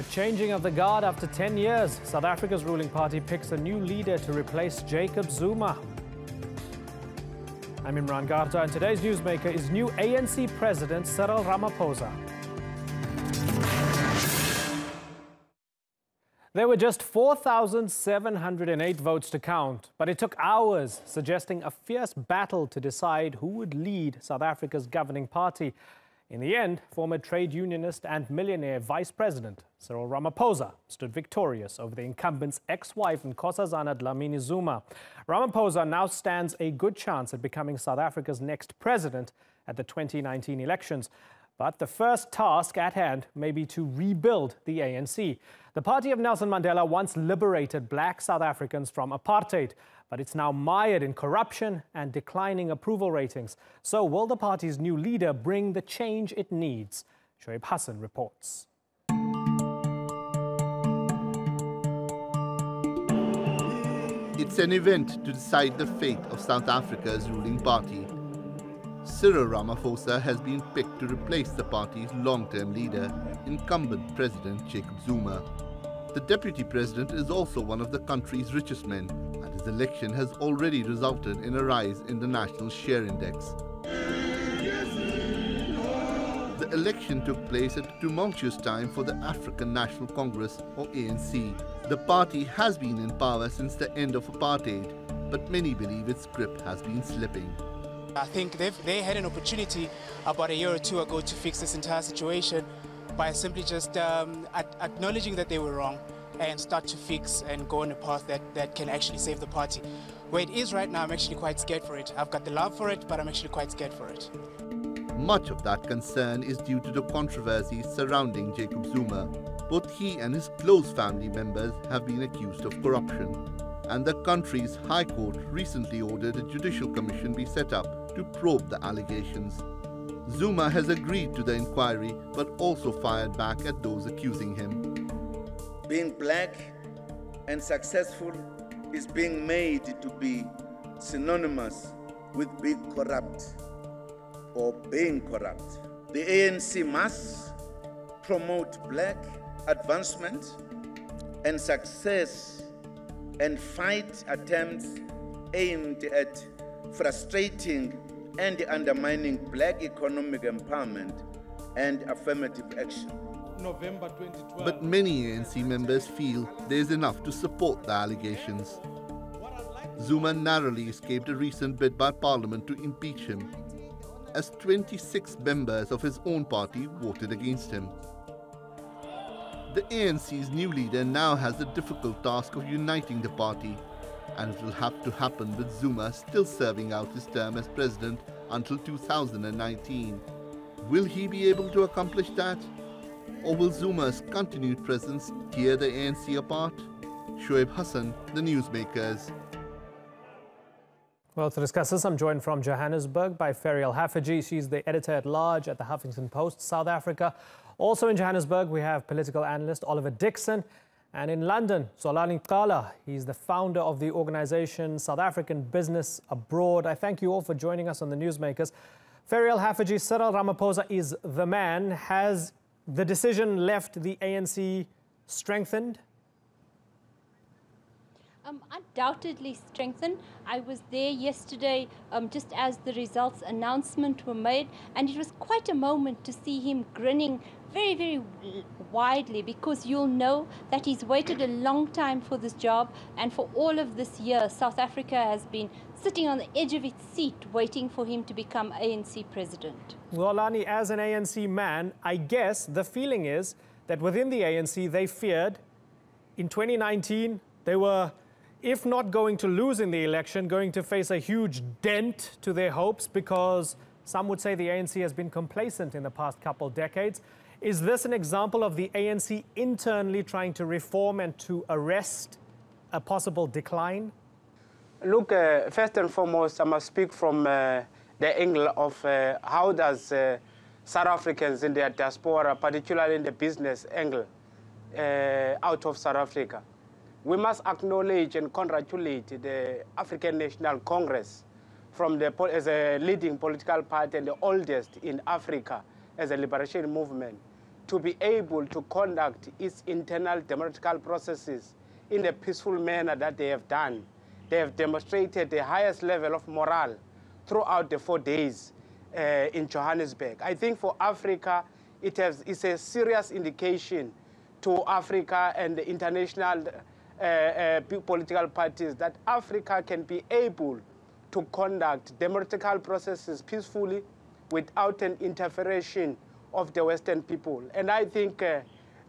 A changing of the guard after 10 years. South Africa's ruling party picks a new leader to replace Jacob Zuma. I'm Imran Garta, and today's newsmaker is new ANC President Cyril Ramaphosa. There were just 4,708 votes to count, but it took hours, suggesting a fierce battle to decide who would lead South Africa's governing party. In the end, former trade unionist and millionaire Vice President Cyril Ramaphosa stood victorious over the incumbent's ex-wife Nkosazana Dlamini Zuma. Ramaphosa now stands a good chance at becoming South Africa's next president at the 2019 elections. But the first task at hand may be to rebuild the ANC. The party of Nelson Mandela once liberated black South Africans from apartheid, but it's now mired in corruption and declining approval ratings. So will the party's new leader bring the change it needs? Shoaib Hassan reports. It's an event to decide the fate of South Africa's ruling party. Cyril Ramaphosa has been picked to replace the party's long-term leader, incumbent President Jacob Zuma. The deputy president is also one of the country's richest men, and his election has already resulted in a rise in the national share index. The election took place at a tumultuous time for the African National Congress, or ANC. The party has been in power since the end of apartheid, but many believe its grip has been slipping. I think they had an opportunity about a year or two ago to fix this entire situation by simply just acknowledging that they were wrong and start to fix and go on a path that can actually save the party. Where it is right now, I'm actually quite scared for it. I've got the love for it, but I'm actually quite scared for it. Much of that concern is due to the controversies surrounding Jacob Zuma. Both he and his close family members have been accused of corruption. And the country's High Court recently ordered a judicial commission be set up to probe the allegations. Zuma has agreed to the inquiry, but also fired back at those accusing him. Being black and successful is being made to be synonymous with being corrupt or being corrupt. The ANC must promote black advancement and success and fight attempts aimed at frustrating and undermining black economic empowerment and affirmative action. November 2012. But many ANC members feel there is enough to support the allegations. Zuma narrowly escaped a recent bid by Parliament to impeach him, as 26 members of his own party voted against him. The ANC's new leader now has the difficult task of uniting the party, and it will have to happen with Zuma still serving out his term as president until 2019. Will he be able to accomplish that? Or will Zuma's continued presence tear the ANC apart? Shoaib Hassan, the Newsmakers. Well, to discuss this, I'm joined from Johannesburg by Cyril Ramaphosa. She's the editor-at-large at the Huffington Post, South Africa. Also in Johannesburg, we have political analyst Oliver Dixon. And in London, Zolani Qala. He's the founder of the organization South African Business Abroad. I thank you all for joining us on the Newsmakers. Cyril Ramaphosa, Cyril Ramaphosa is the man. Has the decision left the ANC strengthened? Undoubtedly strengthened. I was there yesterday just as the results announcement were made, and it was quite a moment to see him grinning very, very widely, because you'll know that he's waited a long time for this job, and for all of this year South Africa has been sitting on the edge of its seat waiting for him to become ANC president. Well, Lani, as an ANC man, I guess the feeling is that within the ANC they feared in 2019 they were, if not going to lose in the election, going to face a huge dent to their hopes, because some would say the ANC has been complacent in the past couple of decades. Is this an example of the ANC internally trying to reform and to arrest a possible decline? Look, first and foremost, I must speak from the angle of how does South Africans in their diaspora, particularly in the business angle, out of South Africa. We must acknowledge and congratulate the African National Congress as a leading political party and the oldest in Africa as a liberation movement. to be able to conduct its internal democratic processes in a peaceful manner that they have done. They have demonstrated the highest level of morale throughout the 4 days in Johannesburg. I think for Africa, it's a serious indication to Africa and the international political parties that Africa can be able to conduct democratic processes peacefully without an interference of the Western people. And I think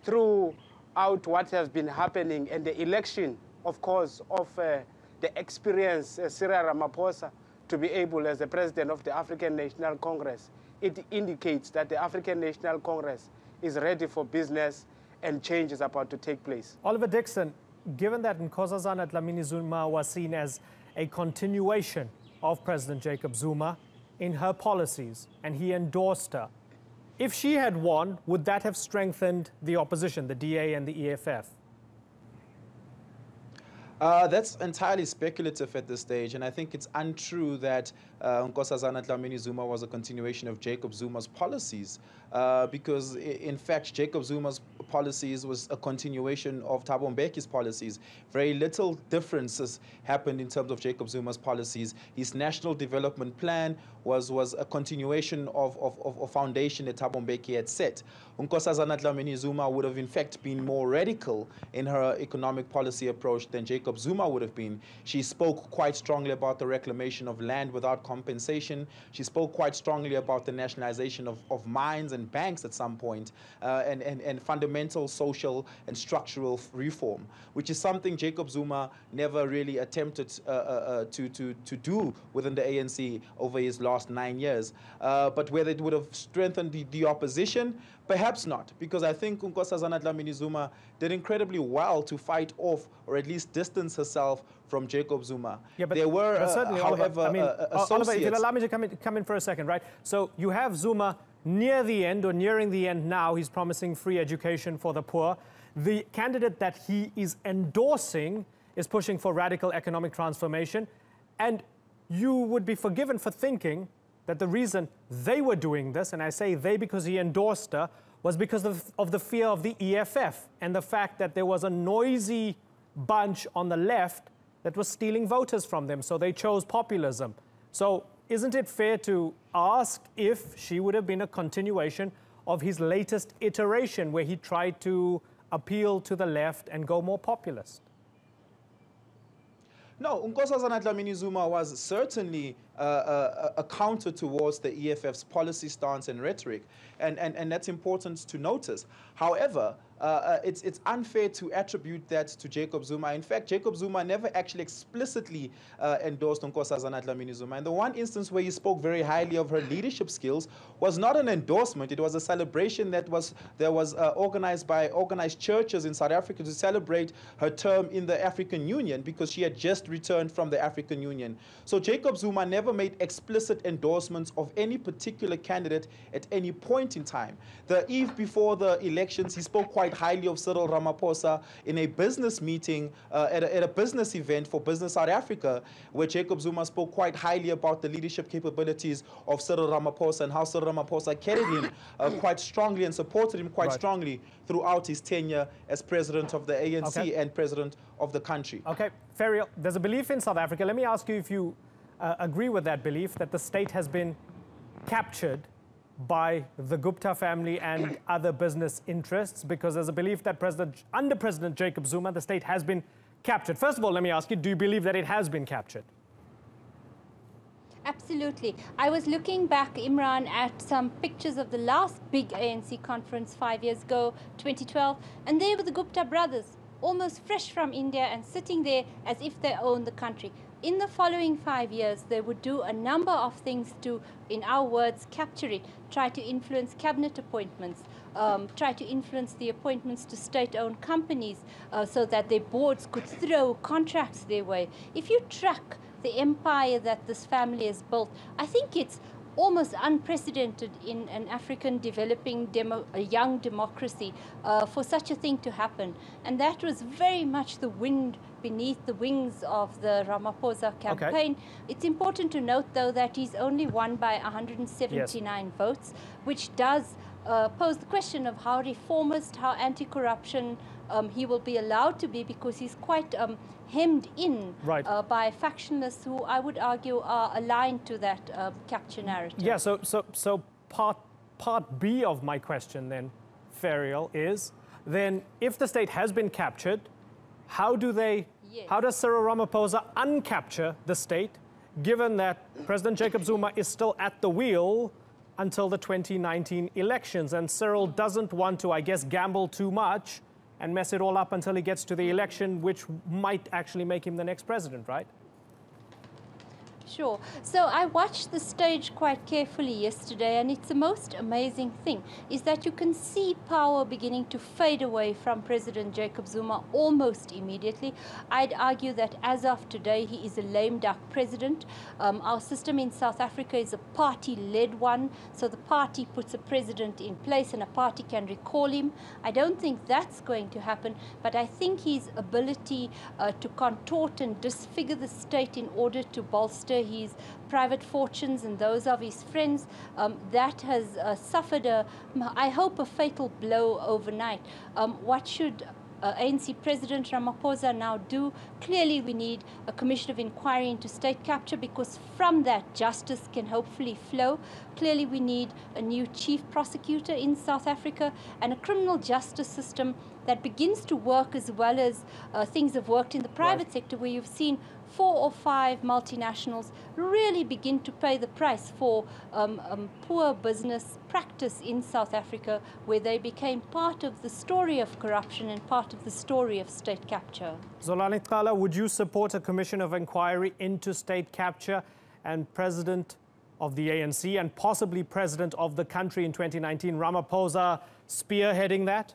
throughout what has been happening and the election, of course, of the experience Cyril Ramaphosa to be able as the president of the African National Congress, it indicates that the African National Congress is ready for business and change is about to take place. Oliver Dixon, given that Nkosazana Dlamini Zuma was seen as a continuation of President Jacob Zuma in her policies, and he endorsed her, if she had won, would that have strengthened the opposition, the DA and the EFF? That's entirely speculative at this stage, and I think it's untrue that Nkosazana Dlamini Zuma was a continuation of Jacob Zuma's policies, because in fact Jacob Zuma's policies was a continuation of Thabo Mbeki's policies. Very little differences happened in terms of Jacob Zuma's policies. His national development plan was a continuation of a foundation that Thabo Mbeki had set. Nkosazana Dlamini Zuma would have in fact been more radical in her economic policy approach than Jacob Zuma would have been. She spoke quite strongly about the reclamation of land without compensation. She spoke quite strongly about the nationalization of mines and banks at some point, and fundamental social and structural reform, which is something Jacob Zuma never really attempted to do within the ANC over his last 9 years. But whether it would have strengthened the opposition, perhaps not, because I think Nkosazana Dlamini Zuma did incredibly well to fight off or at least distance herself from Jacob Zuma. Yeah, but there were, certainly, however, Oliver, I mean, Oliver, if you'll allow me to come in for a second, right? So you have Zuma near the end, or nearing the end now. He's promising free education for the poor. The candidate that he is endorsing is pushing for radical economic transformation. And you would be forgiven for thinking that the reason they were doing this, and I say they because he endorsed her, was because of the fear of the EFF and the fact that there was a noisy bunch on the left that was stealing voters from them, so they chose populism. So isn't it fair to ask if she would have been a continuation of his latest iteration where he tried to appeal to the left and go more populist? No, Nkosazana Dlamini Zuma was certainly a counter towards the EFF's policy stance and rhetoric, and that's important to notice. However, it's unfair to attribute that to Jacob Zuma. In fact, Jacob Zuma never actually explicitly endorsed Nkosazana Dlamini Zuma. And the one instance where he spoke very highly of her leadership skills was not an endorsement. It was a celebration that was organized by organized churches in South Africa to celebrate her term in the African Union, because she had just returned from the African Union. So Jacob Zuma never made explicit endorsements of any particular candidate at any point in time. The eve before the elections, he spoke quite highly of Cyril Ramaphosa in a business meeting at a business event for Business South Africa, where Jacob Zuma spoke quite highly about the leadership capabilities of Cyril Ramaphosa and how Cyril Ramaphosa carried him quite strongly and supported him quite strongly throughout his tenure as president of the ANC and president of the country. Okay, Ferial, there's a belief in South Africa. Let me ask you if you agree with that belief, that the state has been captured by the Gupta family and other business interests, because there's a belief that under President Jacob Zuma, the state has been captured. First of all, let me ask you, do you believe that it has been captured? Absolutely. I was looking back, Imran, at some pictures of the last big ANC conference 5 years ago, 2012, and they were the Gupta brothers, almost fresh from India and sitting there as if they owned the country. In the following 5 years, they would do a number of things to, in our words, capture it, try to influence cabinet appointments, try to influence the appointments to state-owned companies so that their boards could throw contracts their way. If you track the empire that this family has built, I think it's almost unprecedented in an African developing a young democracy for such a thing to happen. And that was very much the wind beneath the wings of the Ramaphosa campaign. Okay. It's important to note, though, that he's only won by 179 votes, which does pose the question of how reformist, how anti-corruption he will be allowed to be, because he's quite hemmed in by factionists who I would argue are aligned to that capture narrative. Yeah, so part B of my question then, Ferial, is then if the state has been captured, how does Cyril Ramaphosa uncapture the state, given that President Jacob Zuma is still at the wheel until the 2019 elections, and Cyril doesn't want to, I guess, gamble too much and mess it all up until he gets to the election, which might actually make him the next president, right? Sure. So I watched the stage quite carefully yesterday, and it's the most amazing thing is that you can see power beginning to fade away from President Jacob Zuma almost immediately. I'd argue that as of today, he is a lame duck president. Our system in South Africa is a party-led one, so the party puts a president in place and a party can recall him. I don't think that's going to happen, but I think his ability to contort and disfigure the state in order to bolster his private fortunes and those of his friends, that has suffered I hope, a fatal blow overnight. What should ANC President Ramaphosa now do? Clearly we need a commission of inquiry into state capture, because from that justice can hopefully flow. Clearly we need a new chief prosecutor in South Africa and a criminal justice system that begins to work as well as things have worked in the private sector, where you've seen 4 or 5 multinationals really begin to pay the price for poor business practice in South Africa, where they became part of the story of corruption and part of the story of state capture. Zolani Kala, would you support a commission of inquiry into state capture and President of the ANC and possibly President of the country in 2019, Ramaphosa, spearheading that?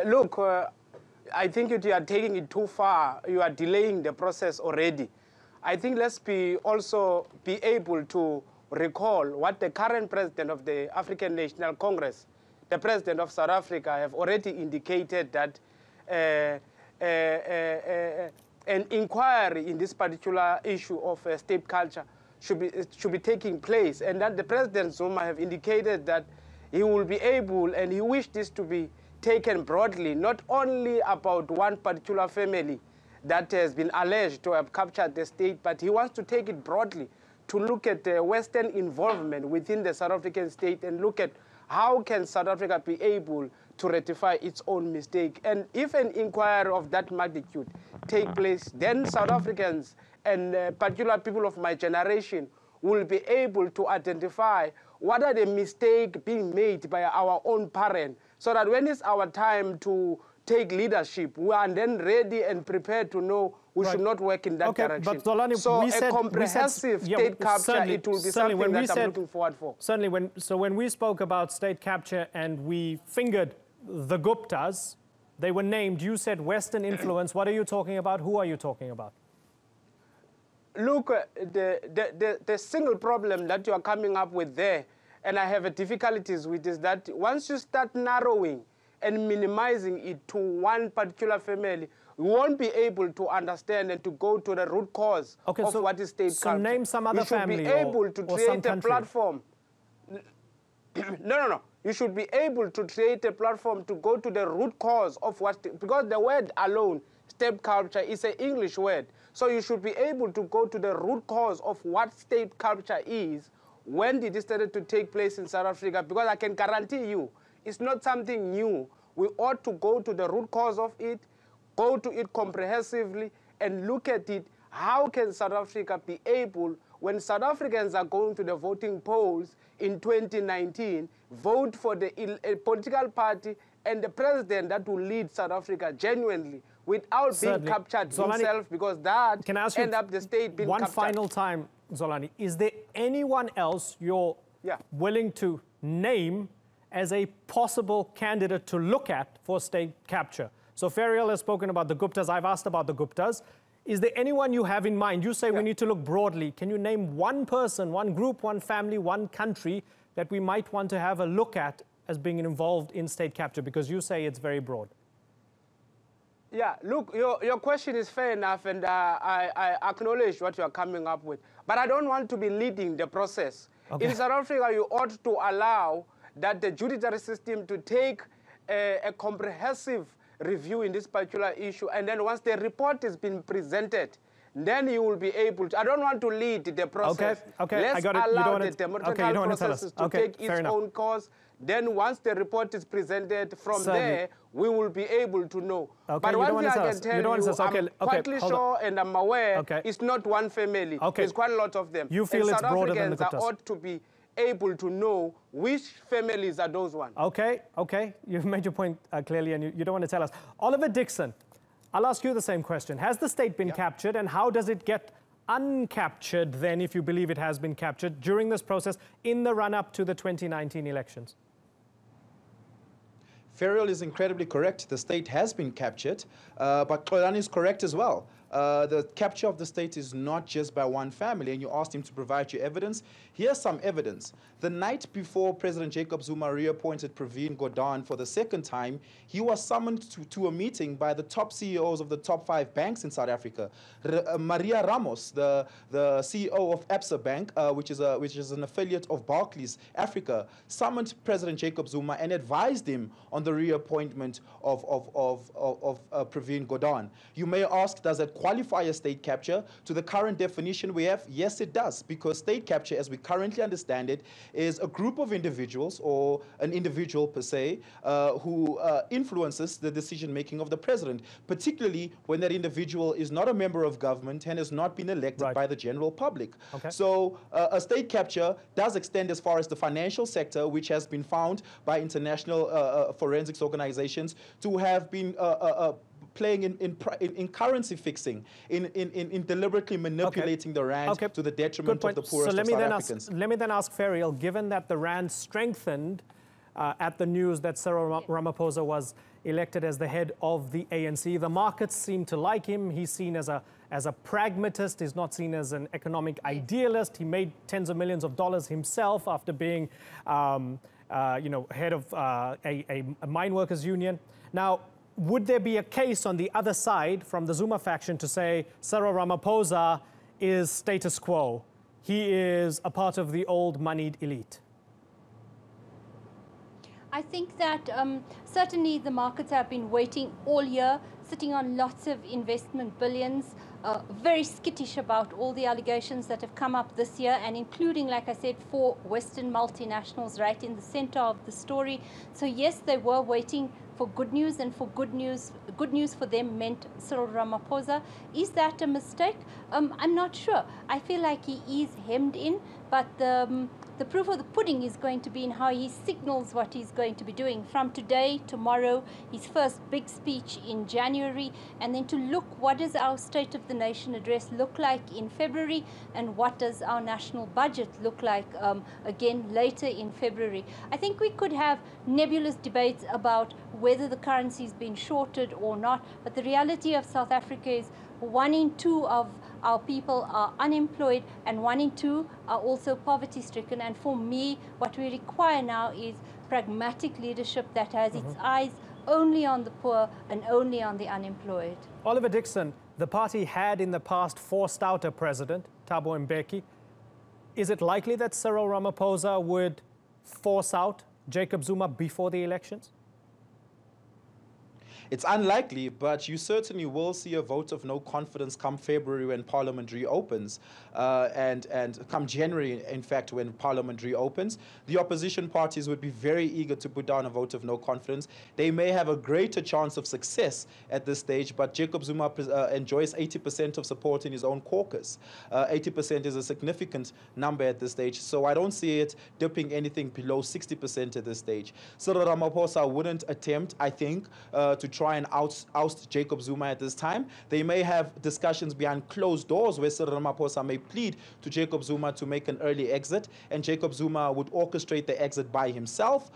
Look, I think you are taking it too far. You are delaying the process already. I think let's also be able to recall what the current president of the African National Congress, the president of South Africa, have already indicated that an inquiry in this particular issue of state culture should be taking place, and that the President Zuma have indicated that he will be able, and he wished this to be taken broadly, not only about one particular family that has been alleged to have captured the state, but he wants to take it broadly to look at the Western involvement within the South African state and look at how can South Africa be able to rectify its own mistake. And if an inquiry of that magnitude take place, then South Africans and particular people of my generation will be able to identify what are the mistakes being made by our own parents, so that when it's our time to take leadership, we are then ready and prepared to know we should not work in that direction. But Zolani, so a comprehensive state capture, it will be something that I'm looking forward for. Certainly, when we spoke about state capture and we fingered the Guptas, they were named, you said Western influence. What are you talking about? Who are you talking about? Look, the single problem that you are coming up with there, and I have difficulties with, is that once you start narrowing and minimizing it to one particular family, you won't be able to understand and to go to the root cause of what is state culture. So name some other family. You should be able to create a platform. No. You should be able to create a platform to go to the root cause of what, because the word alone, state culture, is an English word. So you should be able to go to the root cause of what state culture is. When did it start to take place in South Africa? Because I can guarantee you, it's not something new. We ought to go to the root cause of it, go to it comprehensively, and look at it. How can South Africa be able, when South Africans are going to the voting polls in 2019, vote for the political party and the president that will lead South Africa genuinely, without being captured himself, because that can I ask you end up the state being captured. One final time, Zolani, is there anyone else you're willing to name as a possible candidate to look at for state capture? So Ferial has spoken about the Guptas. I've asked about the Guptas. Is there anyone you have in mind? You say we need to look broadly. Can you name one person, one group, one family, one country that we might want to have a look at as being involved in state capture? Because you say it's very broad. Yeah, look, your question is fair enough, and I acknowledge what you are coming up with. But I don't want to be leading the process. Okay. In South Africa, you ought to allow that the judiciary system to take a comprehensive review in this particular issue, and then once the report has been presented, then you will be able to. I don't want to lead the process. Okay, Let's I got it. allow the democratic processes to take its own course. Then once the report is presented, from there, we will be able to know. But one thing I can tell you, I'm quietly sure and I'm aware, it's not one family. There's quite a lot of them. You feel it's broader than the South Africans ought to be able to know which families are those ones. Okay, you've made your point clearly, and you don't want to tell us. Oliver Dixon, I'll ask you the same question. Has the state been captured, and how does it get uncaptured then, if you believe it has been captured, during this process in the run-up to the 2019 elections? Ferial is incredibly correct. The state has been captured, but Xolani is correct as well. The capture of the state is not just by one family, and you asked him to provide you evidence. Here's some evidence. The night before President Jacob Zuma reappointed Pravin Gordhan for the second time, he was summoned to a meeting by the top CEOs of the top 5 banks in South Africa. Maria Ramos, the CEO of Absa Bank, which is an affiliate of Barclays Africa, summoned President Jacob Zuma and advised him on the reappointment of Pravin Gordhan. You may ask, does that qualify as state capture? To the current definition we have, yes, it does, because state capture, as we currently understand it, is a group of individuals, or an individual per se, who influences the decision-making of the president, particularly when that individual is not a member of government and has not been elected by the general public. So a state capture does extend as far as the financial sector, which has been found by international forensics organizations to have been playing in currency fixing, in deliberately manipulating the rand to the detriment of the poorest of South Africans. Let me then ask Ferial, given that the rand strengthened at the news that Cyril Ramaphosa was elected as the head of the ANC, the markets seem to like him. He's seen as a pragmatist. He's not seen as an economic idealist. He made tens of millions of dollars himself after being head of a mine workers union. Now, would there be a case on the other side from the Zuma faction to say Cyril Ramaphosa is status quo? He is a part of the old moneyed elite? I think that certainly the markets have been waiting all year, sitting on lots of investment billions, very skittish about all the allegations that have come up this year, and including, like I said, 4 Western multinationals right in the center of the story. So yes, they were waiting for good news, and for good news for them meant Cyril Ramaphosa. Is that a mistake? I'm not sure. I feel like he is hemmed in, but the proof of the pudding is going to be in how he signals what he's going to be doing from today, tomorrow, his first big speech in January, and then to look what does our State of the Nation address look like in February, and what does our national budget look like again later in February. I think we could have nebulous debates about whether the currency's been shorted or not, but the reality of South Africa is 1 in 2 of our people are unemployed, and 1 in 2 are also poverty-stricken. And for me, what we require now is pragmatic leadership that has its eyes only on the poor and only on the unemployed. Oliver Dixon, the party had in the past forced out a president, Thabo Mbeki. Is it likely that Cyril Ramaphosa would force out Jacob Zuma before the elections? It's unlikely, but you certainly will see a vote of no confidence come February when Parliament reopens, and come January, in fact, when Parliament reopens. The opposition parties would be very eager to put down a vote of no confidence. They may have a greater chance of success at this stage, but Jacob Zuma enjoys 80% of support in his own caucus. 80% is a significant number at this stage, so I don't see it dipping anything below 60% at this stage. Cyril Ramaphosa wouldn't attempt, I think, to try and oust Jacob Zuma at this time. They may have discussions behind closed doors where Cyril Ramaphosa may plead to Jacob Zuma to make an early exit, and Jacob Zuma would orchestrate the exit by himself,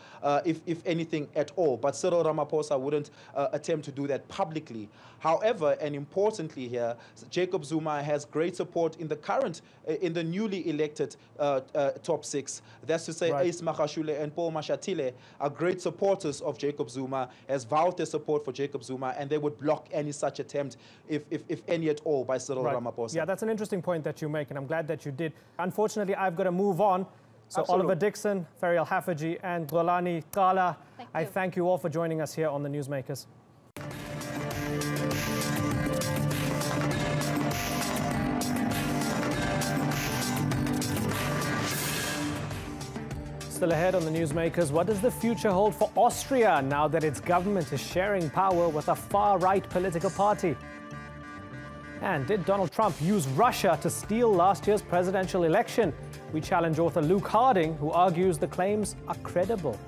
if anything at all. But Cyril Ramaphosa wouldn't attempt to do that publicly. However, and importantly here, Jacob Zuma has great support in the newly elected top 6. That's to say, Ace Magashule and Paul Mashatile are great supporters of Jacob Zuma, has vowed their support for Jacob Zuma, and they would block any such attempt, if any at all, by Cyril Ramaphosa. Yeah, that's an interesting point that you make, and I'm glad that you did. Unfortunately, I've got to move on. So Absolutely. Oliver Dixon, Ferial Hafaji and Golani Kala, I thank you all for joining us here on the Newsmakers. Still ahead on the Newsmakers, what does the future hold for Austria now that its government is sharing power with a far-right political party? And did Donald Trump use Russia to steal last year's presidential election? We challenge author Luke Harding, who argues the claims are credible.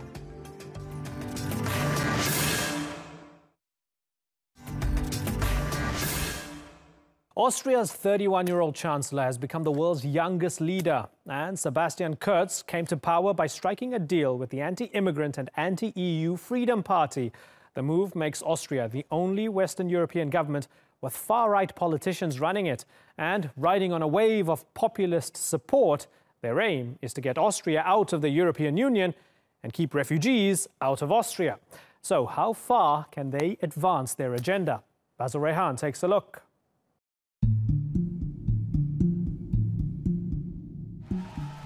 Austria's 31-year-old chancellor has become the world's youngest leader, and Sebastian Kurz came to power by striking a deal with the anti-immigrant and anti-EU Freedom Party. The move makes Austria the only Western European government with far-right politicians running it, and riding on a wave of populist support. Their aim is to get Austria out of the European Union and keep refugees out of Austria. So how far can they advance their agenda? Basil Rehan takes a look.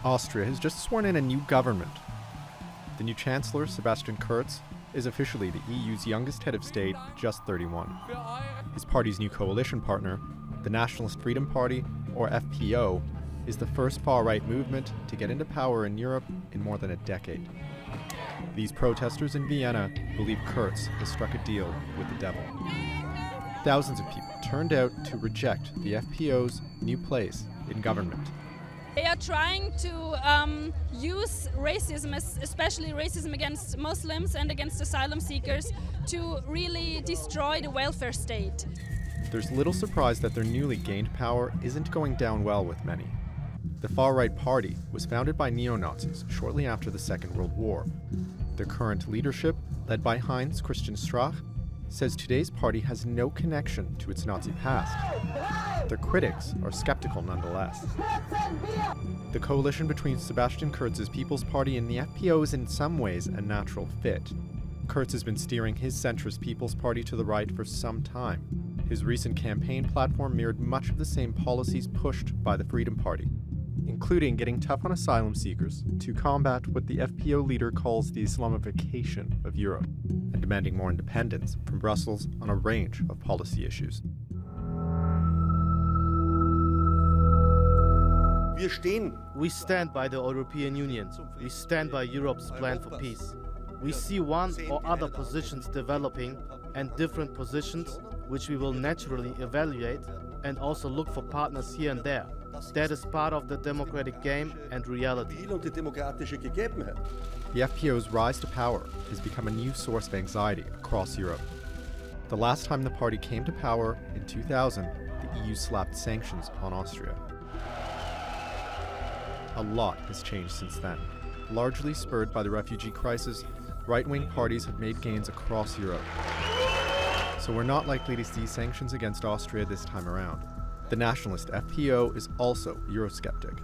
Austria has just sworn in a new government. The new Chancellor, Sebastian Kurz, is officially the EU's youngest head of state, just 31. His party's new coalition partner, the Nationalist Freedom Party, or FPO, is the first far-right movement to get into power in Europe in more than a decade. These protesters in Vienna believe Kurz has struck a deal with the devil. Thousands of people turned out to reject the FPO's new place in government. They are trying to use racism, especially racism against Muslims and against asylum seekers, to really destroy the welfare state. There's little surprise that their newly gained power isn't going down well with many. The far-right party was founded by neo-Nazis shortly after the Second World War. Their current leadership, led by Heinz Christian Strache, says today's party has no connection to its Nazi past. Their critics are skeptical nonetheless. The coalition between Sebastian Kurz's People's Party and the FPO is in some ways a natural fit. Kurz has been steering his centrist People's Party to the right for some time. His recent campaign platform mirrored much of the same policies pushed by the Freedom Party, including getting tough on asylum seekers to combat what the FPO leader calls the Islamification of Europe, and demanding more independence from Brussels on a range of policy issues. We stand by the European Union. We stand by Europe's plan for peace. We see one or other positions developing and different positions which we will naturally evaluate and also look for partners here and there. That is part of the democratic game and reality. The FPO's rise to power has become a new source of anxiety across Europe. The last time the party came to power, in 2000, the EU slapped sanctions on Austria. A lot has changed since then. Largely spurred by the refugee crisis, right-wing parties have made gains across Europe. So we're not likely to see sanctions against Austria this time around. The nationalist FPO is also Eurosceptic,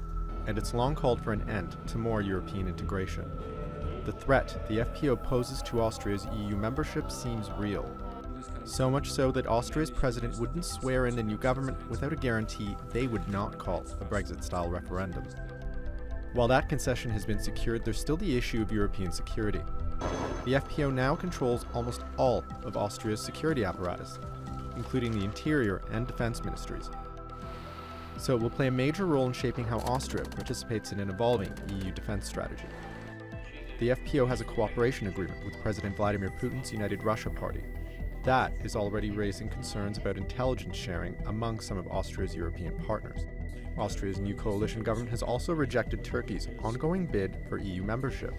and it's long called for an end to more European integration. The threat the FPO poses to Austria's EU membership seems real. So much so that Austria's president wouldn't swear in a new government without a guarantee they would not call a Brexit-style referendum. While that concession has been secured, there's still the issue of European security. The FPO now controls almost all of Austria's security apparatus, including the Interior and Defense ministries. So it will play a major role in shaping how Austria participates in an evolving EU defense strategy. The FPO has a cooperation agreement with President Vladimir Putin's United Russia Party. That is already raising concerns about intelligence sharing among some of Austria's European partners. Austria's new coalition government has also rejected Turkey's ongoing bid for EU membership,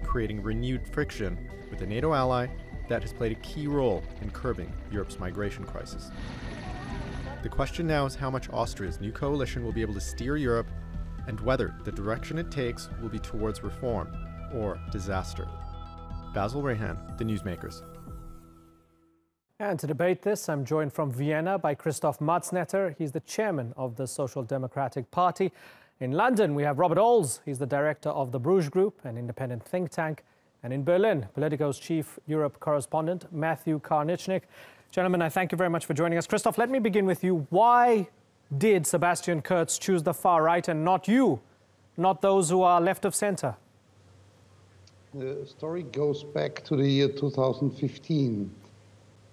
creating renewed friction with a NATO ally that has played a key role in curbing Europe's migration crisis. The question now is how much Austria's new coalition will be able to steer Europe, and whether the direction it takes will be towards reform or disaster. Basil Rehan, The Newsmakers. And to debate this, I'm joined from Vienna by Christoph Matznetter. He's the chairman of the Social Democratic Party. In London, we have Robert Oles. He's the director of the Bruges Group, an independent think tank. And in Berlin, Politico's chief Europe correspondent, Matthew Karnichnik. Gentlemen, I thank you very much for joining us. Christoph, let me begin with you. Why did Sebastian Kurz choose the far right and not you not those who are left of center? The story goes back to the year 2015.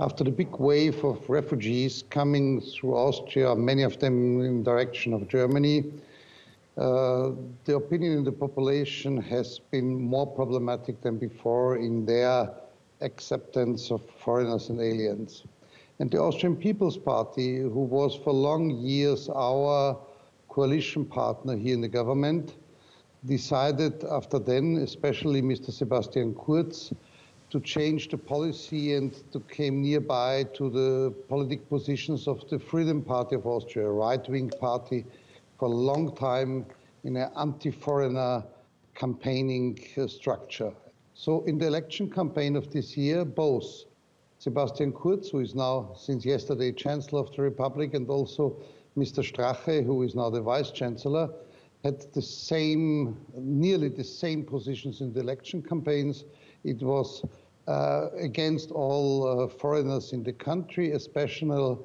After the big wave of refugees coming through Austria, many of them in the direction of Germany, the opinion in the population has been more problematic than before in their acceptance of foreigners and aliens. And the Austrian People's Party, who was for long years our coalition partner here in the government, decided after then, especially Mr. Sebastian Kurz, to change the policy and to came nearby to the political positions of the Freedom Party of Austria, a right-wing party for a long time in an anti-foreigner campaigning structure. So in the election campaign of this year, both Sebastian Kurz, who is now since yesterday Chancellor of the Republic, and also Mr. Strache, who is now the Vice Chancellor, had the same, nearly the same positions in the election campaigns. It was against all foreigners in the country, especially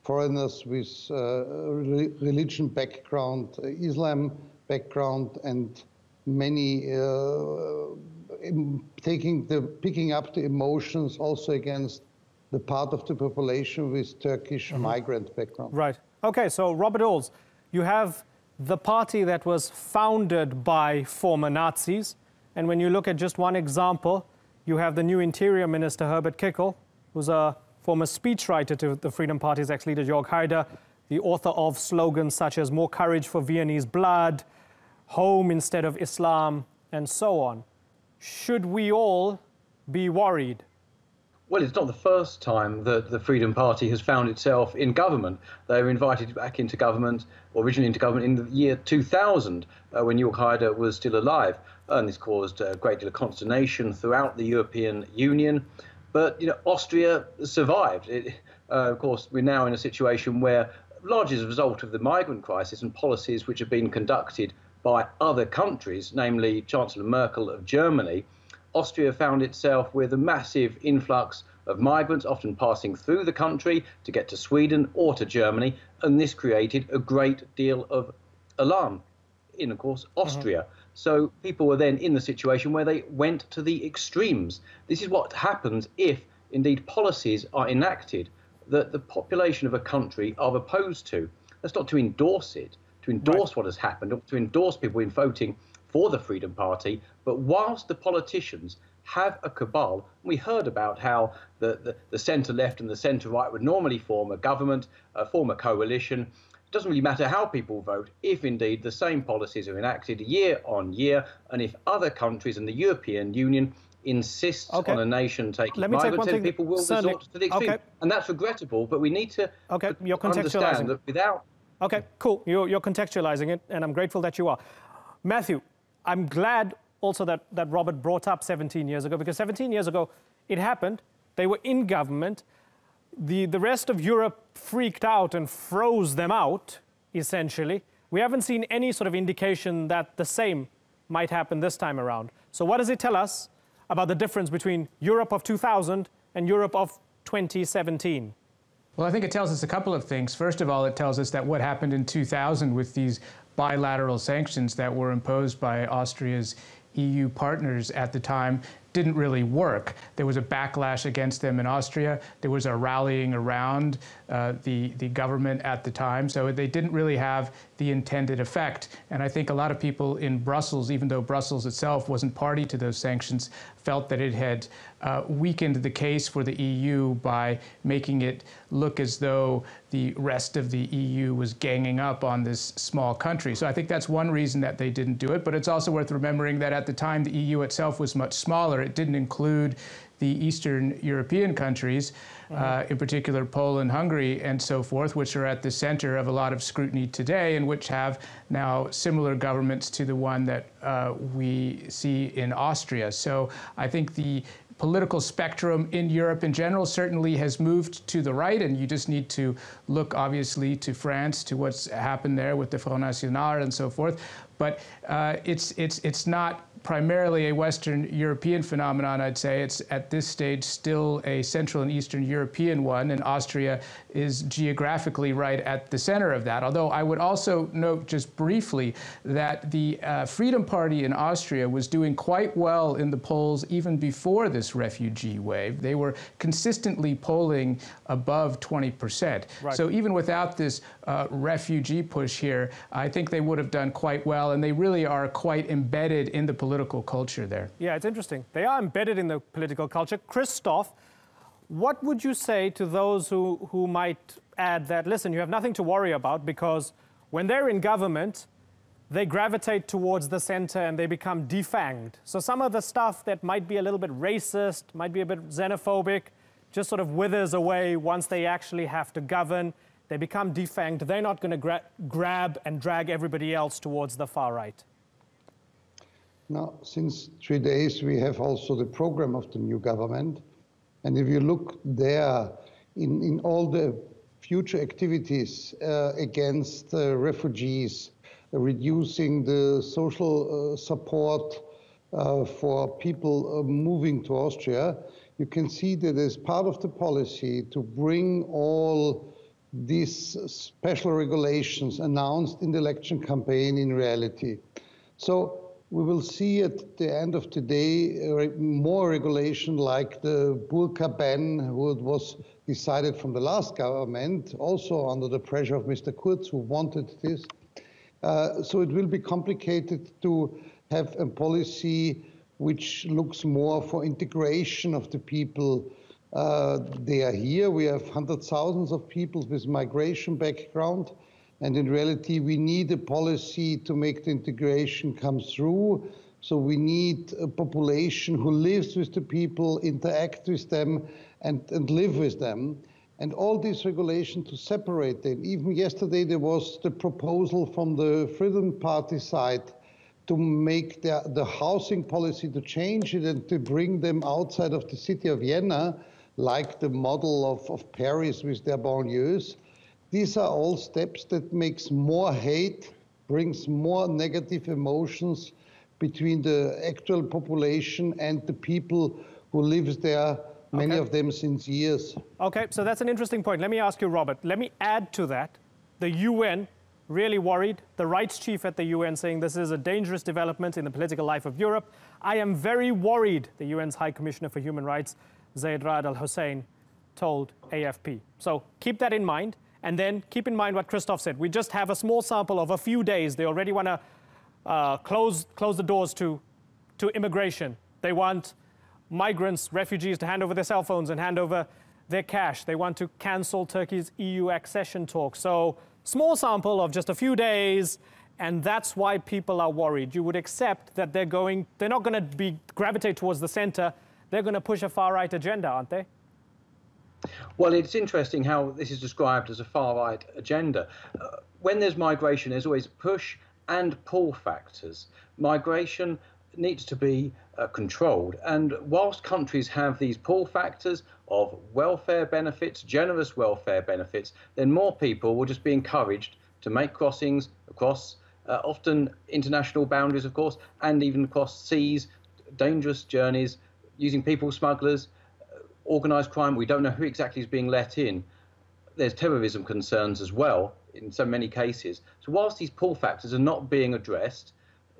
foreigners with religion background, Islam background, and many picking up the emotions also against the part of the population with Turkish migrant background. Right. Okay, so Robert Oles, you have the party that was founded by former Nazis, and when you look at just one example, you have the new Interior Minister, Herbert Kickl, who's a former speechwriter to the Freedom Party's ex-leader, Jörg Haider, the author of slogans such as "More Courage for Viennese Blood," "Home instead of Islam," and so on. Should we all be worried? Well, it's not the first time that the Freedom Party has found itself in government. They were invited back into government, or originally into government, in the year 2000, when Jörg Haider was still alive. And this caused a great deal of consternation throughout the European Union. But, you know, Austria survived. Of course, we're now in a situation where, largely as a result of the migrant crisis and policies which have been conducted by other countries, namely Chancellor Merkel of Germany, Austria found itself with a massive influx of migrants, often passing through the country to get to Sweden or to Germany, and this created a great deal of alarm in, of course, Austria. So people were then in the situation where they went to the extremes. This is what happens if, indeed, policies are enacted that the population of a country are opposed to. That's not to endorse it, to endorse what has happened, or to endorse people in voting for the Freedom Party. But whilst the politicians have a cabal, we heard about how the centre-left and the centre-right would normally form a government, form a coalition. It doesn't really matter how people vote if indeed the same policies are enacted year on year, and if other countries in the European Union insist on a nation taking migrants, then people will resort to the extreme. And that's regrettable, but we need to understand that without... Okay, cool. You're contextualizing it, and I'm grateful that you are. Matthew, I'm glad also that Robert brought up 17 years ago, because 17 years ago it happened. They were in government. The rest of Europe freaked out and froze them out, essentially. We haven't seen any sort of indication that the same might happen this time around. So what does it tell us about the difference between Europe of 2000 and Europe of 2017? Well, I think it tells us a couple of things. First of all, it tells us that what happened in 2000 with these bilateral sanctions that were imposed by Austria's EU partners at the time didn't really work. There was a backlash against them in Austria. There was a rallying around the government at the time. So they didn't really have the intended effect. And I think a lot of people in Brussels, even though Brussels itself wasn't party to those sanctions, felt that it had weakened the case for the EU by making it look as though the rest of the EU was ganging up on this small country. So I think that's one reason that they didn't do it. But it's also worth remembering that at the time, the EU itself was much smaller. It didn't include the Eastern European countries, in particular Poland, Hungary, and so forth, which are at the center of a lot of scrutiny today and which have now similar governments to the one that we see in Austria. So I think the political spectrum in Europe in general certainly has moved to the right, and you just need to look, obviously, to France, to what's happened there with the Front National and so forth. But it's not primarily a Western European phenomenon, I'd say. It's at this stage still a Central and Eastern European one, and Austria is geographically right at the center of that. Although I would also note just briefly that the Freedom Party in Austria was doing quite well in the polls even before this refugee wave. They were consistently polling above 20%. Right. So even without this refugee push here, I think they would have done quite well, and they really are quite embedded in the political culture there. Yeah, it's interesting. They are embedded in the political culture. Christoph, what would you say to those who might add that, listen, you have nothing to worry about because when they're in government, they gravitate towards the center and they become defanged. So some of the stuff that might be a little bit racist, might be a bit xenophobic, just sort of withers away once they actually have to govern. They become defanged. They're not going to grab and drag everybody else towards the far right. Now, since 3 days, we have also the program of the new government. And if you look there in all the future activities against refugees, reducing the social support for people moving to Austria, you can see that as part of the policy to bring all these special regulations announced in the election campaign in reality. So we will see at the end of the day more regulation like the burqa ban, what was decided from the last government, also under the pressure of Mr. Kurz, who wanted this. So it will be complicated to have a policy which looks more for integration of the people. They are here. We have hundreds of thousands of people with migration background. And in reality, we need a policy to make the integration come through. So we need a population who lives with the people, interact with them, and live with them. And all these regulations to separate them. Even yesterday, there was the proposal from the Freedom Party side to make the housing policy, to change it and to bring them outside of the city of Vienna, like the model of Paris with their banlieues. These are all steps that makes more hate, brings more negative emotions between the actual population and the people who live there, many of them since years. Okay, so that's an interesting point. Let me ask you, Robert. Let me add to that. The UN really worried. The rights chief at the UN saying this is a dangerous development in the political life of Europe. I am very worried, the UN's High Commissioner for Human Rights, Zeid Ra'ad Al Hussein, told AFP. So keep that in mind. And then keep in mind what Christoph said. We just have a small sample of a few days. They already want to close the doors to immigration. They want migrants, refugees to hand over their cell phones and hand over their cash. They want to cancel Turkey's EU accession talks. So small sample of just a few days, and that's why people are worried. You would accept that they're not going to gravitate towards the center. They're going to push a far-right agenda, aren't they? Well, it's interesting how this is described as a far-right agenda. When there's migration, there's always push and pull factors. Migration needs to be controlled. And whilst countries have these pull factors of welfare benefits, generous welfare benefits, then more people will just be encouraged to make crossings across often international boundaries, of course, and even across seas, dangerous journeys, using people smugglers, organised crime. We don't know who exactly is being let in. There's terrorism concerns as well in so many cases. So whilst these pull factors are not being addressed,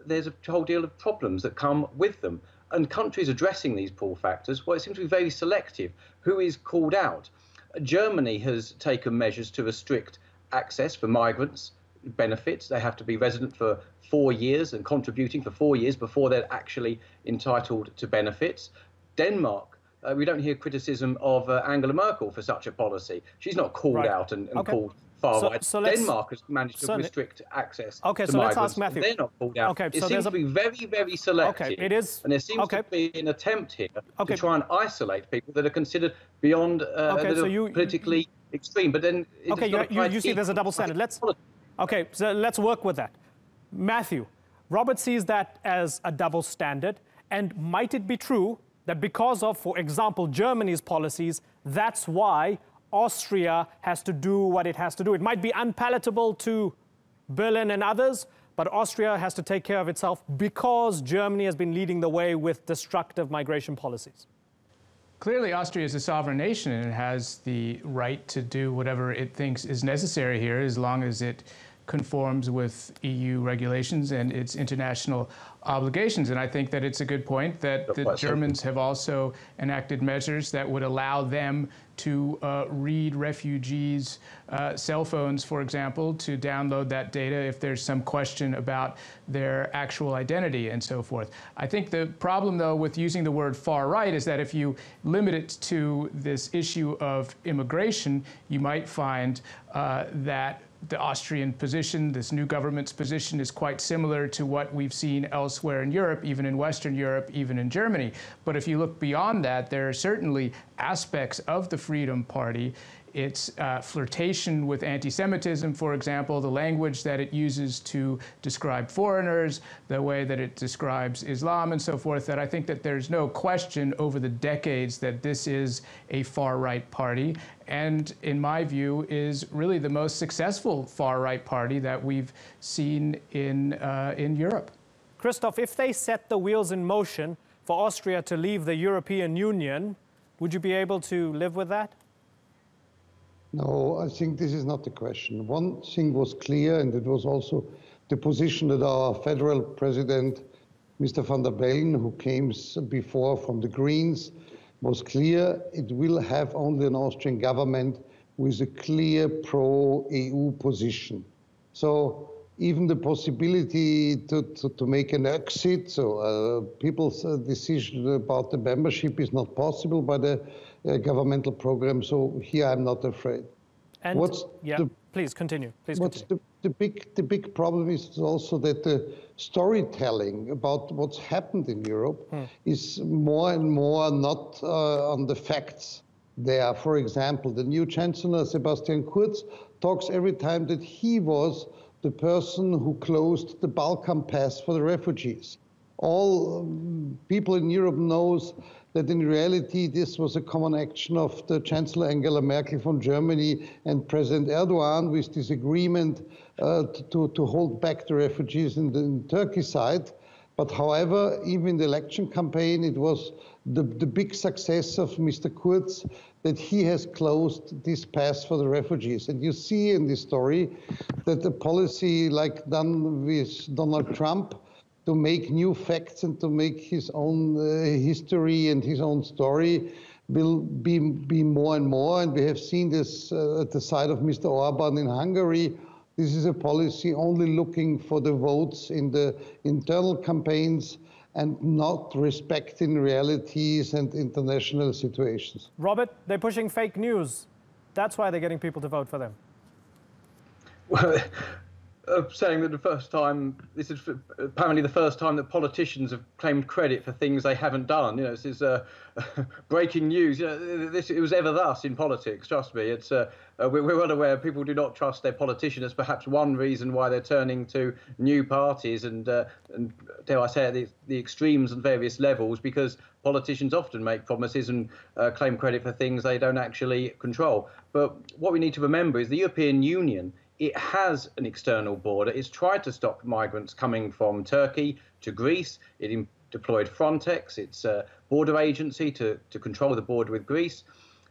there's a whole deal of problems that come with them. And countries addressing these pull factors, well, it seems to be very selective. Who is called out? Germany has taken measures to restrict access for migrants, benefits. They have to be resident for 4 years and contributing for 4 years before they're actually entitled to benefits. Denmark, we don't hear criticism of Angela Merkel for such a policy. She's not called out and called far-right. So Denmark has managed to restrict access to migrants. Let's ask Matthew. They're not called out. It seems to be very, very selective. It is. And there seems to be an attempt here to try and isolate people that are considered beyond politically extreme. But then you see there's a double standard. So let's work with that. Matthew, Robert sees that as a double standard. And might it be true that because of, for example, Germany's policies, that's why Austria has to do what it has to do? It might be unpalatable to Berlin and others, but Austria has to take care of itself because Germany has been leading the way with destructive migration policies? Clearly, Austria is a sovereign nation and it has the right to do whatever it thinks is necessary here as long as it conforms with EU regulations and its international obligations. And I think that it's a good point that the Germans have also enacted measures that would allow them to read refugees' cell phones, for example, to download that data if there's some question about their actual identity and so forth. I think the problem, though, with using the word far right is that if you limit it to this issue of immigration, you might find that the Austrian position, this new government's position, is quite similar to what we've seen elsewhere in Europe, even in Western Europe, even in Germany. But if you look beyond that, there are certainly aspects of the Freedom Party. Its flirtation with anti-Semitism, for example, the language that it uses to describe foreigners, the way that it describes Islam and so forth, that I think that there's no question over the decades that this is a far-right party, and in my view is really the most successful far-right party that we've seen in Europe. Christoph, if they set the wheels in motion for Austria to leave the European Union, would you be able to live with that? No, I think this is not the question. One thing was clear, and it was also the position that our federal president, Mr. van der Bellen, who came before from the Greens, was clear. It will have only an Austrian government with a clear pro-EU position. So even the possibility to make an exit, so people's decision about the membership is not possible by the governmental program. So here I'm not afraid. And please continue. Please continue. The big problem is also that the storytelling about what's happened in Europe is more and more not on the facts there. For example, the new Chancellor, Sebastian Kurz, talks every time that he was the person who closed the Balkan pass for the refugees. All people in Europe knows that in reality this was a common action of the Chancellor Angela Merkel from Germany and President Erdogan with this agreement to hold back the refugees in the Turkey side. But however, even in the election campaign, it was the big success of Mr. Kurz that he has closed this pass for the refugees. And you see in this story that the policy like done with Donald Trump to make new facts and to make his own history and his own story will be more and more. And we have seen this at the side of Mr. Orban in Hungary. This is a policy only looking for the votes in the internal campaigns and not respecting realities and international situations. Robert, they're pushing fake news. That's why they're getting people to vote for them. Well, saying that the first time, this is apparently the first time that politicians have claimed credit for things they haven't done. You know, this is breaking news. You know, it was ever thus in politics. Trust me. It's we're well aware people do not trust their politicians. That's perhaps one reason why they're turning to new parties and dare I say at the extremes and various levels, because politicians often make promises and claim credit for things they don't actually control. But what we need to remember is the European Union. It has an external border. It's tried to stop migrants coming from Turkey to Greece. It deployed Frontex, its border agency, to control the border with Greece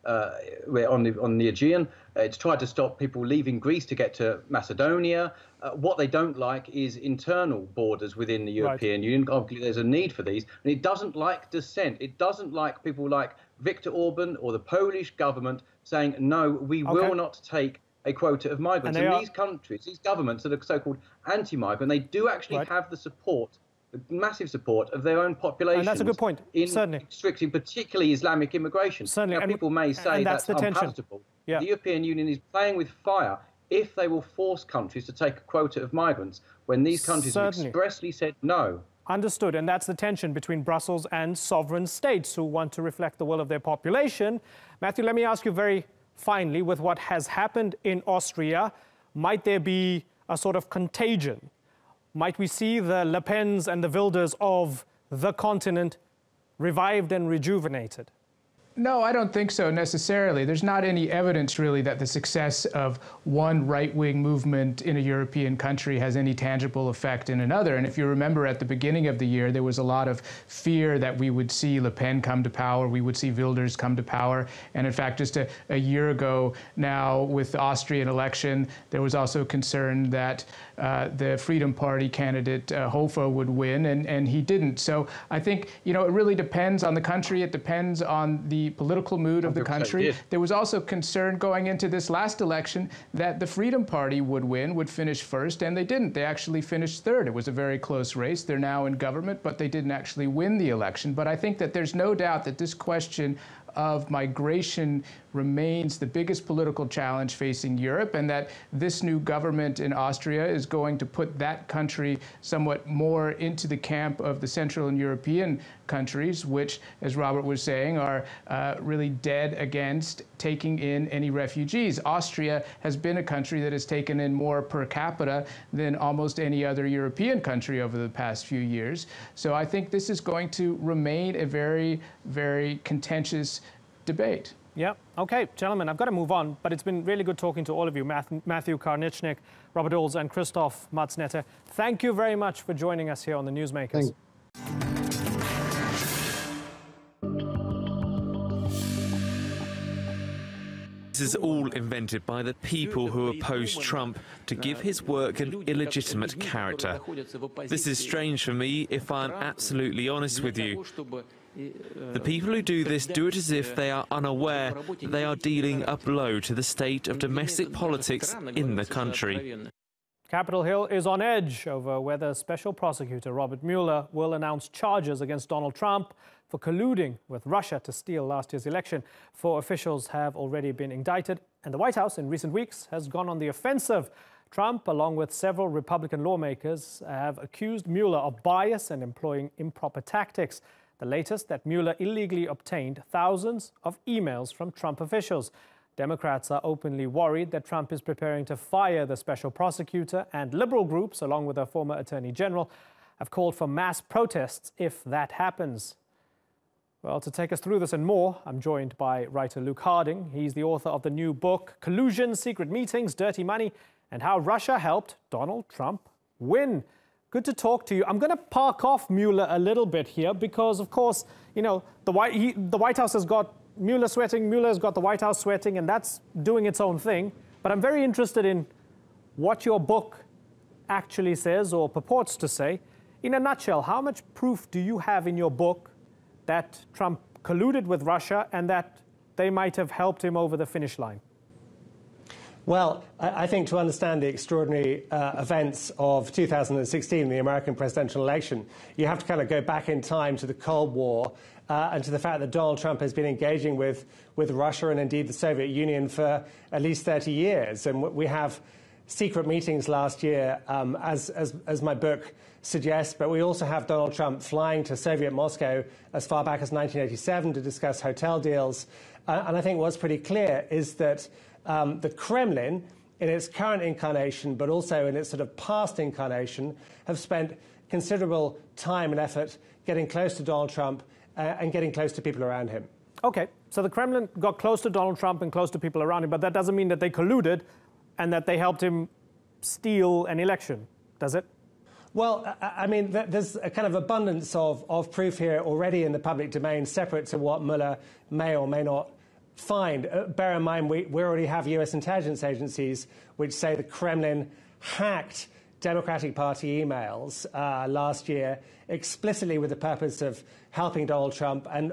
on the Aegean. It's tried to stop people leaving Greece to get to Macedonia. What they don't like is internal borders within the European Union. Obviously, there's a need for these. And it doesn't like dissent. It doesn't like people like Viktor Orban or the Polish government saying, no, we will not take a quota of migrants. And these countries, these governments that are so-called anti-migrant, they do actually have the support, the massive support of their own population. And that's a good point, certainly. Restricting particularly Islamic immigration. Certainly. Now, people may say that's unpalatable. The European Union is playing with fire if they will force countries to take a quota of migrants when these countries have expressly said no. Understood. And that's the tension between Brussels and sovereign states who want to reflect the will of their population. Matthew, let me ask you very finally, with what has happened in Austria, might there be a sort of contagion? Might we see the Le Pens and the Wilders of the continent revived and rejuvenated? No, I don't think so necessarily. There's not any evidence really that the success of one right-wing movement in a European country has any tangible effect in another. And if you remember at the beginning of the year, there was a lot of fear that we would see Le Pen come to power, we would see Wilders come to power. And in fact, just a year ago now with the Austrian election, there was also concern that the Freedom Party candidate Hofer would win, and he didn't. So I think, it really depends on the country. It depends on the political mood of the country. There was also concern going into this last election that the Freedom Party would win, would finish first, and they didn't. They actually finished third. It was a very close race. They're now in government, but they didn't actually win the election. But I think that there's no doubt that this question of migration remains the biggest political challenge facing Europe, and that this new government in Austria is going to put that country somewhat more into the camp of the Central and European countries, which, as Robert was saying, are really dead against taking in any refugees. Austria has been a country that has taken in more per capita than almost any other European country over the past few years. So I think this is going to remain a very, very contentious debate. Yeah. Okay, gentlemen, I've got to move on, but it's been really good talking to all of you, Matthew Karnichnik, Robert Ols, and Christoph Matznetter. Thank you very much for joining us here on the Newsmakers. This is all invented by the people who oppose Trump to give his work an illegitimate character. This is strange for me, if I'm absolutely honest with you. The people who do this do it as if they are unaware that they are dealing a blow to the state of domestic politics in the country. Capitol Hill is on edge over whether Special Prosecutor Robert Mueller will announce charges against Donald Trump for colluding with Russia to steal last year's election. 4 officials have already been indicted, and the White House in recent weeks has gone on the offensive. Trump, along with several Republican lawmakers, have accused Mueller of bias and employing improper tactics. The latest, that Mueller illegally obtained thousands of emails from Trump officials. Democrats are openly worried that Trump is preparing to fire the special prosecutor, and liberal groups, along with a former attorney general, have called for mass protests if that happens. Well, to take us through this and more, I'm joined by writer Luke Harding. He's the author of the new book, Collusion, Secret Meetings, Dirty Money, and How Russia Helped Donald Trump Win. Good to talk to you. I'm going to park off Mueller a little bit here because, of course, the White House has got Mueller sweating, Mueller's got the White House sweating, and that's doing its own thing. But I'm very interested in what your book actually says or purports to say. In a nutshell, how much proof do you have in your book that Trump colluded with Russia and that they might have helped him over the finish line? Well, I think to understand the extraordinary events of 2016, the American presidential election, you have to kind of go back in time to the Cold War and to the fact that Donald Trump has been engaging with Russia and indeed the Soviet Union for at least 30 years. And we have secret meetings last year, as my book suggests, but we also have Donald Trump flying to Soviet Moscow as far back as 1987 to discuss hotel deals. And I think what's pretty clear is that the Kremlin, in its current incarnation, but also in its sort of past incarnation, have spent considerable time and effort getting close to Donald Trump and getting close to people around him. Okay, so the Kremlin got close to Donald Trump and close to people around him, but that doesn't mean that they colluded and that they helped him steal an election, does it? Well, I mean, there's a kind of abundance of proof here already in the public domain, separate to what Mueller may or may not find. Bear in mind, we already have US intelligence agencies which say the Kremlin hacked Democratic Party emails last year explicitly with the purpose of helping Donald Trump and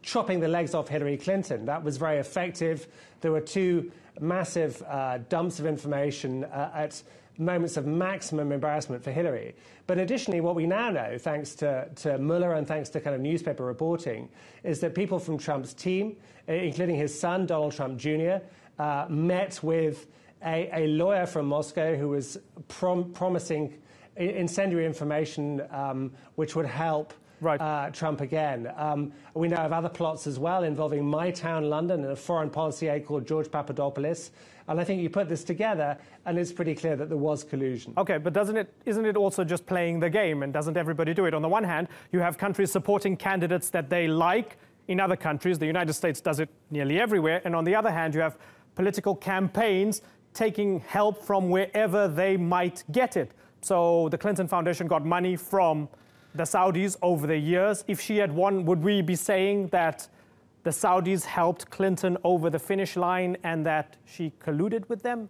chopping the legs off Hillary Clinton. That was very effective. There were 2 massive dumps of information at moments of maximum embarrassment for Hillary. But additionally, what we now know, thanks to Mueller and thanks to kind of newspaper reporting, is that people from Trump's team, including his son, Donald Trump Jr., met with a lawyer from Moscow who was promising incendiary information which would help Trump again. We know of other plots as well involving My Town London and a foreign policy aide called George Papadopoulos. And I think you put this together and it's pretty clear that there was collusion. Okay, but isn't it also just playing the game, and doesn't everybody do it? On the one hand, you have countries supporting candidates that they like in other countries. The United States does it nearly everywhere. And on the other hand, you have political campaigns taking help from wherever they might get it. So the Clinton Foundation got money from the Saudis over the years. If she had won, would we be saying that the Saudis helped Clinton over the finish line and that she colluded with them?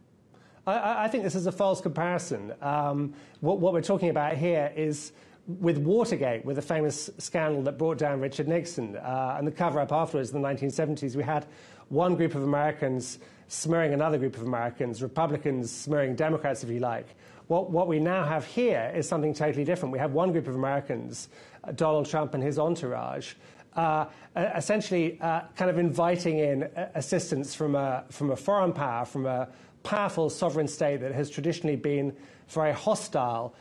I think this is a false comparison. What we're talking about here is with Watergate, with the famous scandal that brought down Richard Nixon, and the cover-up afterwards in the 1970s, we had one group of Americans smearing another group of Americans, Republicans smearing Democrats, if you like. What we now have here is something totally different. We have one group of Americans, Donald Trump and his entourage, essentially kind of inviting in assistance from a foreign power, from a powerful sovereign state that has traditionally been very hostile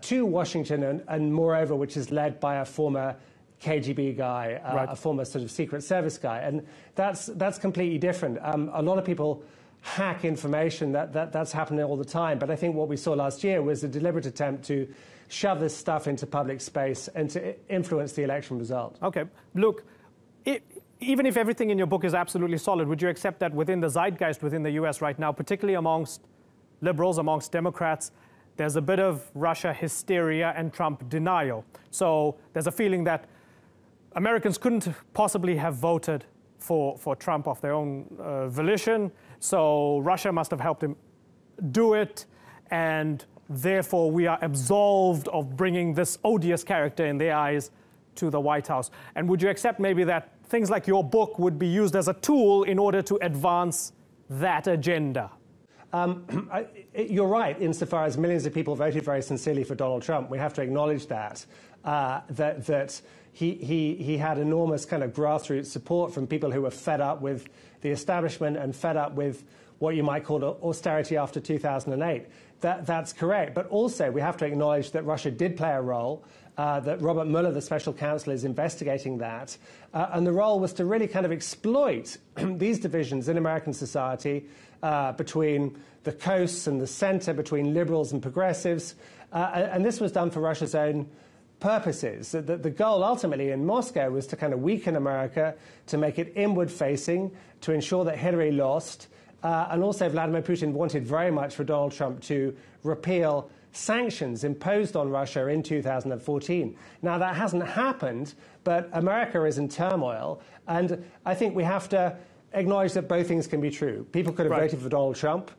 to Washington and moreover, which is led by a former KGB guy, right, a former sort of Secret Service guy. And that's completely different. A lot of people hack information. That's happening all the time. But I think what we saw last year was a deliberate attempt to shove this stuff into public space and to influence the election result. OK. Look, even if everything in your book is absolutely solid, would you accept that within the zeitgeist within the US right now, particularly amongst liberals, amongst Democrats, there's a bit of Russia hysteria and Trump denial? So there's a feeling that Americans couldn't possibly have voted for Trump of their own volition, so Russia must have helped him do it, and therefore we are absolved of bringing this odious character in their eyes to the White House. And would you accept maybe that things like your book would be used as a tool in order to advance that agenda? You're right, insofar as millions of people voted very sincerely for Donald Trump. We have to acknowledge that he had enormous kind of grassroots support from people who were fed up with the establishment and fed up with what you might call austerity after 2008. That's correct. But also we have to acknowledge that Russia did play a role, that Robert Mueller, the special counsel, is investigating that. And the role was to really kind of exploit these divisions in American society between the coasts and the center, between liberals and progressives. And this was done for Russia's own purposes. The goal ultimately in Moscow was to kind of weaken America, to make it inward-facing, to ensure that Hillary lost. And also Vladimir Putin wanted very much for Donald Trump to repeal sanctions imposed on Russia in 2014. Now, that hasn't happened, but America is in turmoil. And I think we have to acknowledge that both things can be true. People could have voted for Donald Trump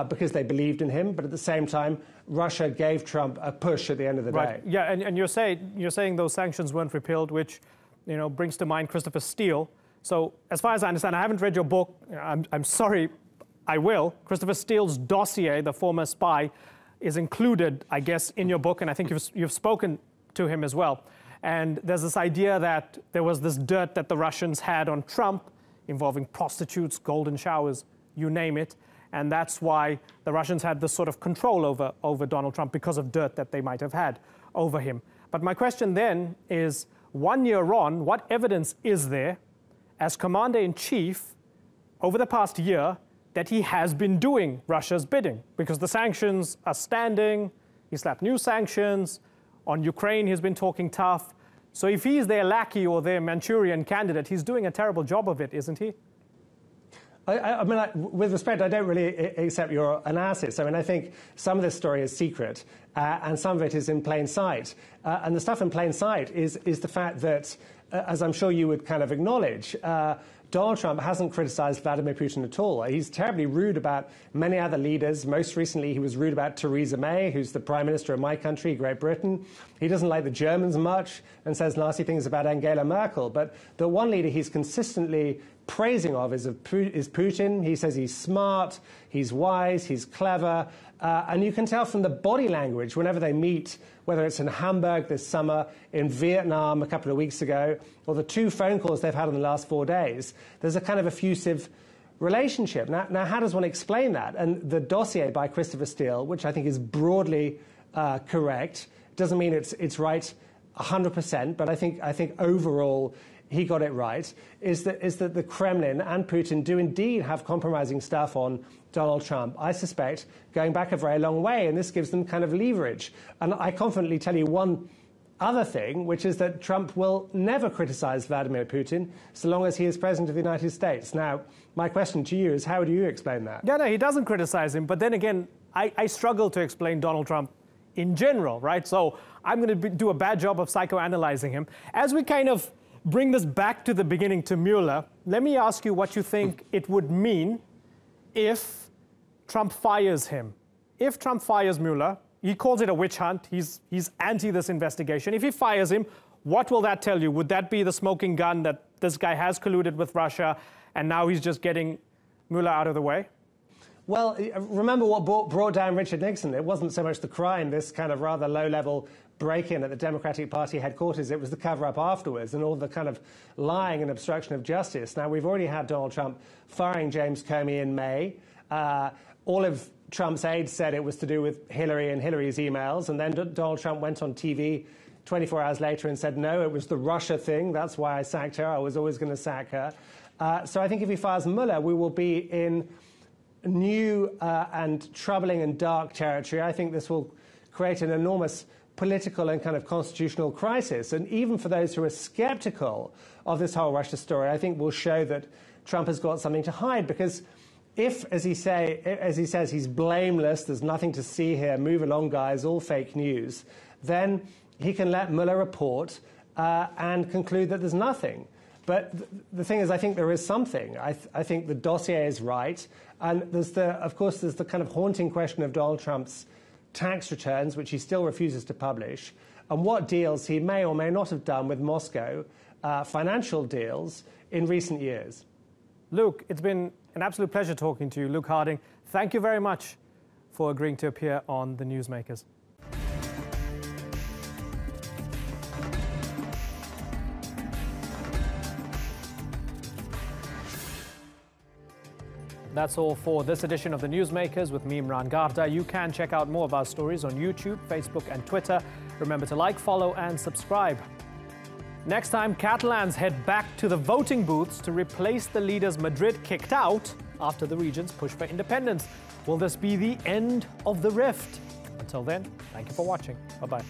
because they believed in him, but at the same time, Russia gave Trump a push at the end of the day. Yeah, and you're saying those sanctions weren't repealed, which brings to mind Christopher Steele. So as far as I understand, I haven't read your book. I'm sorry, I will. Christopher Steele's dossier, the former spy, is included, I guess, in your book, and I think you've spoken to him as well. And there's this idea that there was this dirt that the Russians had on Trump involving prostitutes, golden showers, you name it. And that's why the Russians had this sort of control over Donald Trump, because of dirt that they might have had over him. But my question then is, 1 year on, what evidence is there as Commander-in-Chief over the past year that he has been doing Russia's bidding? Because the sanctions are standing, he slapped new sanctions, on Ukraine he's been talking tough. So if he's their lackey or their Manchurian candidate, he's doing a terrible job of it, isn't he? I mean, with respect, I don't really accept your analysis. I mean, I think some of this story is secret, and some of it is in plain sight. And the stuff in plain sight is the fact that, as I'm sure you would kind of acknowledge, Donald Trump hasn't criticized Vladimir Putin at all. He's terribly rude about many other leaders. Most recently, he was rude about Theresa May, who's the prime minister of my country, Great Britain. He doesn't like the Germans much and says nasty things about Angela Merkel. But the one leader he's consistently praising of is Putin. He says he's smart, he's wise, he's clever. And you can tell from the body language whenever they meet, whether it's in Hamburg this summer, in Vietnam a couple of weeks ago, or the 2 phone calls they've had in the last 4 days, there's a kind of effusive relationship. Now how does one explain that? And the dossier by Christopher Steele, which I think is broadly correct, doesn't mean it's right 100%, but I think overall he got it right, is that the Kremlin and Putin do indeed have compromising stuff on Donald Trump, I suspect, going back a very long way, and this gives them kind of leverage. And I confidently tell you one other thing, which is that Trump will never criticize Vladimir Putin so long as he is president of the United States. Now, my question to you is, how do you explain that? Yeah, no, he doesn't criticize him. But then again, I struggle to explain Donald Trump in general, right? So I'm going to do a bad job of psychoanalyzing him. As we kind of bring this back to the beginning to Mueller, let me ask you what you think it would mean if Trump fires him. If Trump fires Mueller, he calls it a witch hunt. He's anti this investigation. If he fires him, what will that tell you? Would that be the smoking gun that this guy has colluded with Russia and now he's just getting Mueller out of the way? Well, remember what brought down Richard Nixon? It wasn't so much the crime, this kind of rather low-level break-in at the Democratic Party headquarters. It was the cover-up afterwards and all the kind of lying and obstruction of justice. Now, we've already had Donald Trump firing James Comey in May. All of Trump's aides said it was to do with Hillary and Hillary's emails, and then Donald Trump went on TV 24 hours later and said, no, it was the Russia thing, that's why I sacked her, I was always going to sack her. So I think if he fires Mueller, we will be in new and troubling and dark territory. I think this will create an enormous political and kind of constitutional crisis, and even for those who are skeptical of this whole Russia story, I think will show that Trump has got something to hide, because if, as he says, he's blameless, there's nothing to see here, move along, guys, all fake news, then he can let Mueller report and conclude that there's nothing. But the thing is, I think there is something. I think the dossier is right. And of course, there's the kind of haunting question of Donald Trump's tax returns, which he still refuses to publish, and what deals he may or may not have done with Moscow, financial deals, in recent years. Luke, it's been an absolute pleasure talking to you. Luke Harding, thank you very much for agreeing to appear on the Newsmakers. That's all for this edition of the Newsmakers with me, Imran Garda. You can check out more of our stories on YouTube, Facebook and Twitter. Remember to like, follow and subscribe. Next time, Catalans head back to the voting booths to replace the leaders Madrid kicked out after the region's push for independence. Will this be the end of the rift? Until then, thank you for watching. Bye-bye.